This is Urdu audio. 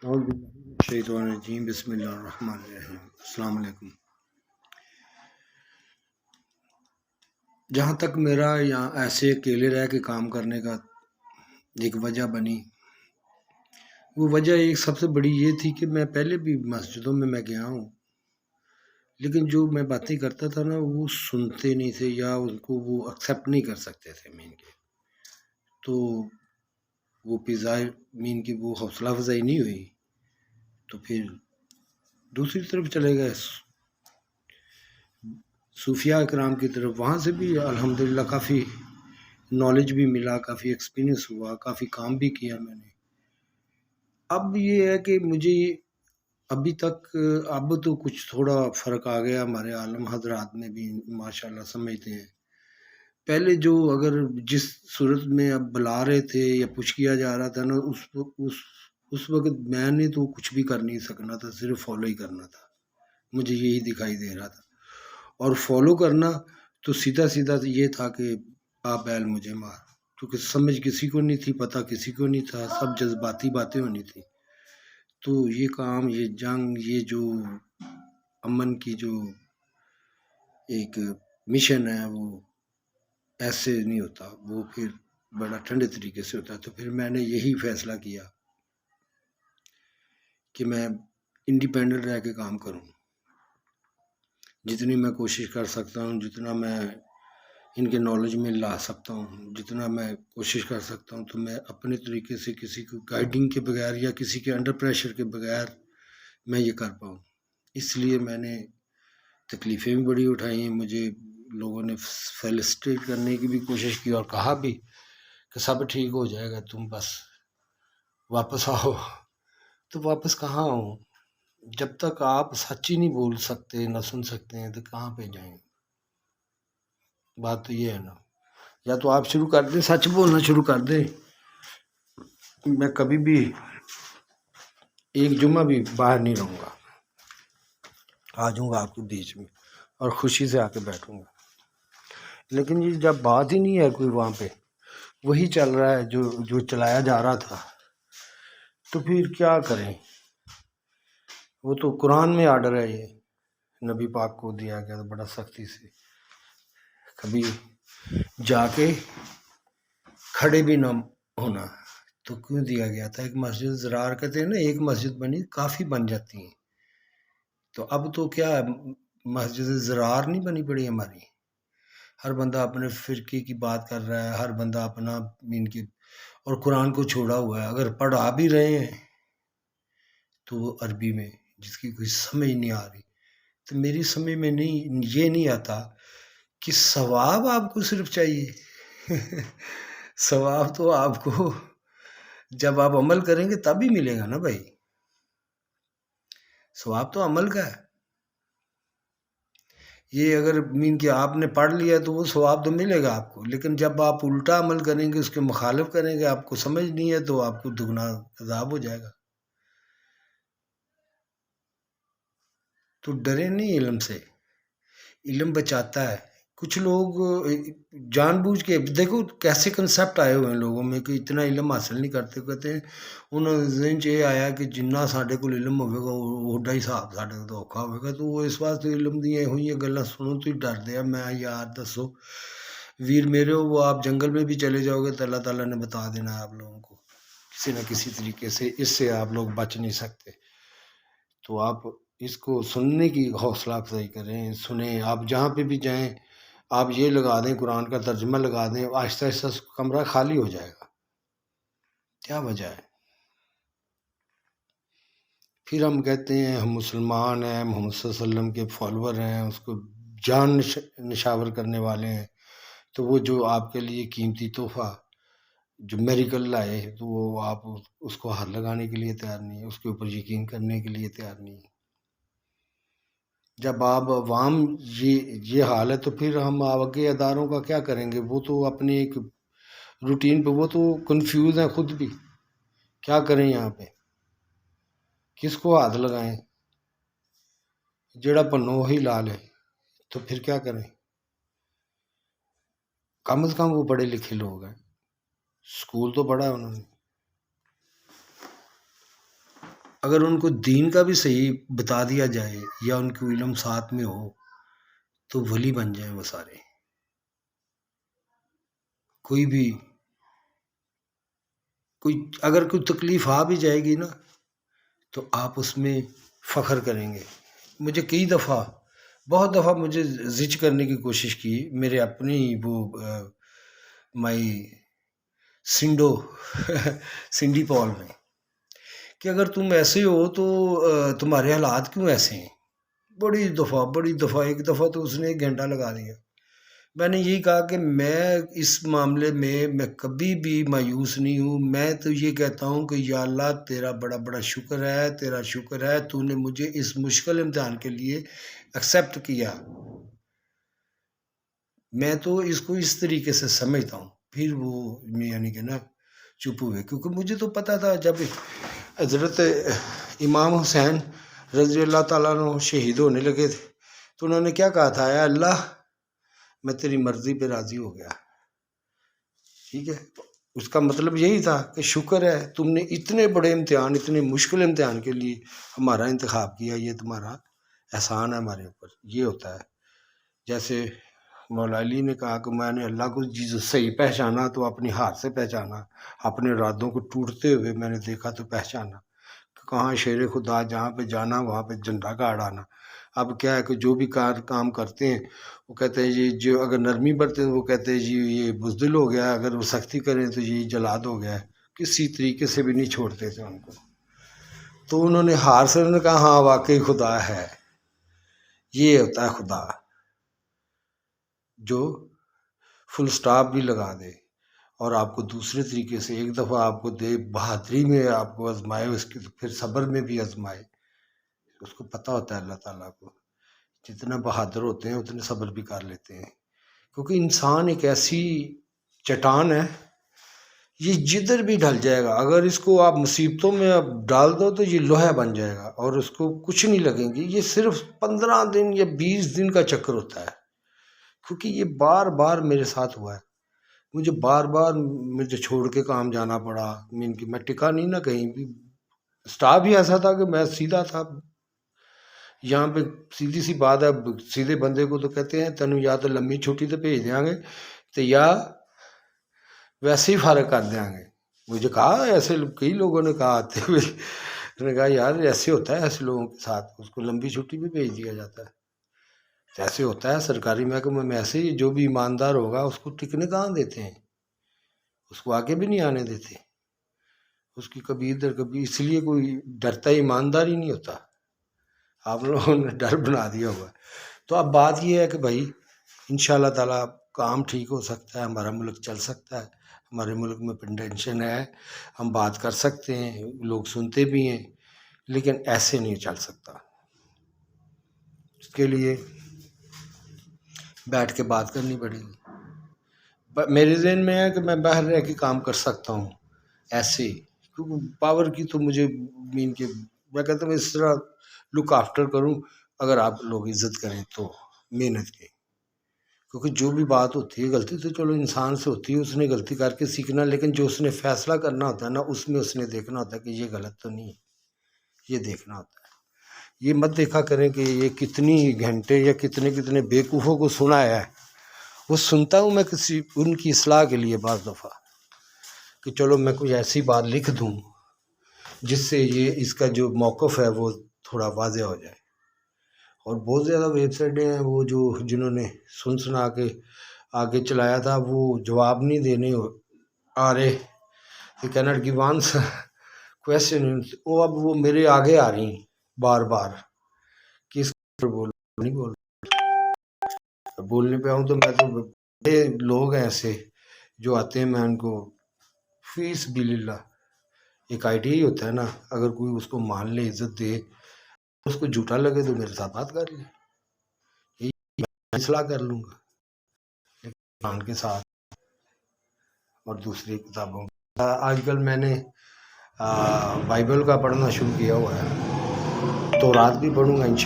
اعوذ باللہ من الشیطان الرجیم، بسم اللہ الرحمن الرحیم۔ السلام علیکم۔ جہاں تک میرا یہاں ایسے اکیلے رہ کے کام کرنے کا ایک وجہ بنی، وہ وجہ ایک سب سے بڑی یہ تھی کہ میں پہلے بھی مسجدوں میں گیا ہوں، لیکن جو میں باتیں کرتا تھا نا وہ سنتے نہیں تھے یا ان کو وہ ایکسیپٹ نہیں کر سکتے تھے مین کے، تو وہ ظاہر مین کی وہ حوصلہ افزائی نہیں ہوئی، تو پھر دوسری طرف چلے گئے صوفیاء کرام کی طرف۔ وہاں سے بھی الحمدللہ کافی نالج بھی ملا، کافی ایکسپیرینس ہوا، کافی کام بھی کیا میں نے۔ اب یہ ہے کہ مجھے ابھی تک اب تو کچھ تھوڑا فرق آ گیا، ہمارے عالم حضرات میں بھی ماشاءاللہ سمجھتے ہیں۔ پہلے جو اگر جس صورت میں اب بلا رہے تھے یا پوچھ کیا جا رہا تھا نا، اس وقت میں نے تو کچھ بھی کر نہیں سکنا تھا، صرف فالو ہی کرنا تھا، مجھے یہی دکھائی دے رہا تھا۔ اور فالو کرنا تو سیدھا سیدھا یہ تھا کہ آپ بیل مجھے مار، کیونکہ سمجھ کسی کو نہیں تھی، پتہ کسی کو نہیں تھا، سب جذباتی باتیں ہونی تھی۔ تو یہ کام، یہ جنگ، یہ جو امن کی جو ایک مشن ہے وہ ایسے نہیں ہوتا، وہ پھر بڑا ٹھنڈے طریقے سے ہوتا ہے۔ تو پھر میں نے یہی فیصلہ کیا کہ میں انڈیپینڈنٹ رہ کے کام کروں، جتنی میں کوشش کر سکتا ہوں، جتنا میں ان کے نالج میں لا سکتا ہوں، جتنا میں کوشش کر سکتا ہوں، تو میں اپنے طریقے سے کسی کو گائیڈنگ کے بغیر یا کسی کے انڈر پریشر کے بغیر میں یہ کر پاؤں۔ اس لیے میں نے تکلیفیں بھی بڑی اٹھائی ہیں، مجھے لوگوں نے فیلسٹریٹ کرنے کی بھی کوشش کی اور کہا بھی کہ سب ٹھیک ہو جائے گا، تم بس واپس آؤ۔ تو واپس کہاں آؤں؟ جب تک آپ سچ ہی نہیں بول سکتے، نہ سن سکتے ہیں، تو کہاں پہ جائیں؟ بات تو یہ ہے نا، یا تو آپ شروع کر دیں، سچ بولنا شروع کر دیں۔ میں کبھی بھی ایک جمعہ بھی باہر نہیں رہوں گا، آ جاؤں گا آپ کے بیچ میں اور خوشی سے آ کے بیٹھوں گا۔ لیکن یہ جب بات ہی نہیں ہے کوئی وہاں پہ، وہی چل رہا ہے جو چلایا جا رہا تھا، تو پھر کیا کریں؟ وہ تو قرآن میں آرڈر ہے، یہ نبی پاک کو دیا گیا تھا بڑا سختی سے، کبھی جا کے کھڑے بھی نہ ہونا۔ تو کیوں دیا گیا تھا؟ ایک مسجد زرار کہتے ہیں نا، ایک مسجد بنی کافی بن جاتی ہیں۔ تو اب تو کیا مسجد زرار نہیں بنی پڑی ہماری، ہر بندہ اپنے فرقے کی بات کر رہا ہے، ہر بندہ اپنا ان کی، اور قرآن کو چھوڑا ہوا ہے۔ اگر پڑھا بھی رہے ہیں تو وہ عربی میں، جس کی کوئی سمجھ نہیں آ رہی۔ تو میری سمجھ میں یہ نہیں آتا کہ ثواب آپ کو صرف چاہیے ثواب تو آپ کو جب آپ عمل کریں گے تب ہی ملے گا نا بھائی، ثواب تو عمل کا ہے۔ یہ اگر مین کہ آپ نے پڑھ لیا تو وہ ثواب تو ملے گا آپ کو، لیکن جب آپ الٹا عمل کریں گے، اس کے مخالف کریں گے، آپ کو سمجھ نہیں ہے، تو آپ کو دگنا عذاب ہو جائے گا۔ تو ڈرے نہیں علم سے، علم بچاتا ہے۔ کچھ لوگ جان بوجھ کے، دیکھو کیسے کنسیپٹ آئے ہوئے ہیں لوگوں میں کہ اتنا علم حاصل نہیں کرتے، کہتے ہیں انہوں نے ذہن چ یہ آیا کہ جنہ ساڈے کول علم ہوے گا اوڈا ہی حساب ساڈے تو اوکھا ہوے گا۔ تو وہ اس واسطے علم دیا ہوئی گلاں سنو تو ہی ڈردے ہیں۔ میں یار دسو ویر میرے ہو، وہ آپ جنگل میں بھی چلے جاؤ گے تو اللہ تعالیٰ نے بتا دینا ہے آپ لوگوں کو، کسی نہ کسی طریقے سے اس سے آپ لوگ بچ نہیں سکتے۔ تو آپ اس کو سننے کی حوصلہ افزائی کریں، سنیں۔ آپ جہاں پہ بھی جائیں، آپ یہ لگا دیں، قرآن کا ترجمہ لگا دیں، آہستہ آہستہ کمرہ خالی ہو جائے گا۔ کیا وجہ ہے؟ پھر ہم کہتے ہیں ہم مسلمان ہیں، محمد صلی اللہ علیہ وسلم کے فالوور ہیں، اس کو جان نشاور کرنے والے ہیں، تو وہ جو آپ کے لیے قیمتی تحفہ جو میریکل لائے، تو وہ آپ اس کو ہاتھ لگانے کے لیے تیار نہیں، اس کے اوپر یقین کرنے کے لیے تیار نہیں۔ جب آپ عوام یہ حال ہے، تو پھر ہم آگے اداروں کا کیا کریں گے؟ وہ تو اپنے ایک روٹین پہ وہ تو کنفیوز ہیں خود بھی، کیا کریں یہاں پہ، کس کو ہاتھ لگائیں؟ جڑا پنو وہی لال ہے، تو پھر کیا کریں؟ کم از کم وہ پڑھے لکھے لوگ ہیں، اسکول تو پڑھا ہے انہوں نے۔ اگر ان کو دین کا بھی صحیح بتا دیا جائے یا ان کو علم ساتھ میں ہو تو ولی بن جائیں وہ سارے. کوئی اگر کوئی تکلیف آ بھی جائے گی نا تو آپ اس میں فخر کریں گے. مجھے بہت دفعہ مجھے زج کرنے کی کوشش کی میرے اپنی وہ مائی سنڈی پال نے کہ اگر تم ایسے ہو تو تمہارے حالات کیوں ایسے ہیں. بڑی دفعہ ایک دفعہ تو اس نے 1 گھنٹہ لگا دیا. میں نے یہی کہا کہ میں اس معاملے میں کبھی بھی مایوس نہیں ہوں. میں تو یہ کہتا ہوں کہ یا اللہ تیرا بڑا بڑا شکر ہے، تیرا شکر ہے تو نے مجھے اس مشکل امتحان کے لیے ایکسیپٹ کیا. میں تو اس کو اس طریقے سے سمجھتا ہوں. پھر وہ یعنی کہ نا چپ ہوئے، کیونکہ مجھے تو پتا تھا جب حضرت امام حسین رضی اللہ تعالیٰ عنہ شہید ہونے لگے تھے تو انہوں نے کیا کہا تھا، اے اللہ میں تیری مرضی پہ راضی ہو گیا. ٹھیک ہے، اس کا مطلب یہی تھا کہ شکر ہے تم نے اتنے بڑے امتحان، اتنے مشکل امتحان کے لیے ہمارا انتخاب کیا، یہ تمہارا احسان ہے ہمارے اوپر. یہ ہوتا ہے. جیسے مولا علی نے کہا کہ میں نے اللہ کو صحیح پہچانا تو اپنی ہاتھ سے پہچانا، اپنے ارادوں کو ٹوٹتے ہوئے میں نے دیکھا تو پہچانا. کہاں شیر خدا جہاں پہ جانا وہاں پہ جھنڈا گاڑ آنا. اب کیا ہے کہ جو بھی کام کرتے ہیں وہ کہتے ہیں یہ جو اگر نرمی برتے ہیں وہ کہتے ہیں جی یہ بزدل ہو گیا، اگر وہ سختی کریں تو یہ جلاد ہو گیا ہے. کسی طریقے سے بھی نہیں چھوڑتے تھے ان کو. تو انہوں نے ہار سے انہوں نے کہا ہاں واقعی خدا ہے. یہ ہوتا ہے خدا جو فل سٹاپ بھی لگا دے اور آپ کو دوسرے طریقے سے ایک دفعہ آپ کو دے، بہادری میں آپ کو آزمائے، اس کی پھر صبر میں بھی آزمائے. اس کو پتہ ہوتا ہے اللہ تعالیٰ کو جتنا بہادر ہوتے ہیں اتنے صبر بھی کر لیتے ہیں. کیونکہ انسان ایک ایسی چٹان ہے، یہ جدھر بھی ڈھل جائے گا. اگر اس کو آپ مصیبتوں میں اب ڈال دو تو یہ لوہا بن جائے گا اور اس کو کچھ نہیں لگیں گے. یہ صرف 15 دن یا 20 دن کا چکر ہوتا ہے. کیونکہ یہ بار بار میرے ساتھ ہوا ہے. مجھے بار مجھے چھوڑ کے کام جانا پڑا. میں ٹکا نہیں نا کہیں بھی. سٹاف بھی ایسا تھا کہ میں سیدھا تھا. یہاں پہ سیدھی سی بات ہے، سیدھے بندے کو تو کہتے ہیں تینوں یا تو لمبی چھٹی تو بھیج دیں گے تو یا ویسے ہی فارغ کر دیں گے. مجھے کہا ایسے کئی لوگوں نے کہا آتے ہوئے، انہوں نے کہا یار ایسے ہوتا ہے، ایسے لوگوں کے ساتھ اس کو لمبی چھٹی بھی بھیج دیا جاتا ہے. ایسے ہوتا ہے سرکاری محکمے میں. ایسے ہی جو بھی ایماندار ہوگا اس کو ٹکنے کہاں دیتے ہیں، اس کو آگے بھی نہیں آنے دیتے. اس کی کبھی ادھر کبھی، اس لیے کوئی ڈرتا ایماندار ہی نہیں ہوتا. آپ لوگوں نے ڈر بنا دیا ہوگا. تو اب بات یہ ہے کہ بھائی انشاءاللہ تعالیٰ کام ٹھیک ہو سکتا ہے، ہمارا ملک چل سکتا ہے. ہمارے ملک میں ٹینشن ہے، ہم بات کر سکتے ہیں، لوگ سنتے بھی ہیں، لیکن ایسے نہیں چل سکتا. اس کے لیے بیٹھ کے بات کرنی پڑے گی. میرے ذہن میں ہے کہ میں باہر رہ کے کام کر سکتا ہوں ایسے، کیونکہ پاور کی تو مجھے کہ میں کہتا ہوں اس طرح لک آفٹر کروں اگر آپ لوگ عزت کریں تو محنت کی. کیونکہ جو بھی بات ہوتی ہے غلطی تو چلو انسان سے ہوتی ہے، اس نے غلطی کر کے سیکھنا، لیکن جو اس نے فیصلہ کرنا ہوتا ہے نا اس میں اس نے دیکھنا ہوتا ہے کہ یہ غلط تو نہیں ہے، یہ دیکھنا ہوتا ہے. یہ مت دیکھا کریں کہ یہ کتنی گھنٹے یا کتنے بیوقوفوں کو سنا ہے. وہ سنتا ہوں میں کسی ان کی اصلاح کے لیے بعض دفعہ کہ چلو میں کوئی ایسی بات لکھ دوں جس سے یہ اس کا جو موقف ہے وہ تھوڑا واضح ہو جائے. اور بہت زیادہ ویب سائٹیں ہیں وہ جنہوں نے سنا کے آگے چلایا تھا، وہ جواب نہیں دینے آ رہے. یہ کینٹ گیو آنسر کویسچن، وہ اب وہ میرے آگے آ رہی ہیں بار کس نہیں بولنے پہ آؤں تو میں تو بڑے لوگ ہیں ایسے جو آتے ہیں، میں ان کو فیس بل اللہ ایک آئیڈیا ہی ہوتا ہے نا. اگر کوئی اس کو مان لے، عزت دے، اس کو جھوٹا لگے تو میرے ساتھ بات کر لے، میں اصلاح کر لوں گا قرآن کے ساتھ اور دوسری کتابوں. آج کل میں نے بائبل کا پڑھنا شروع کیا ہوا ہے، تورات بھی پڑھوں گا انشاءاللہ.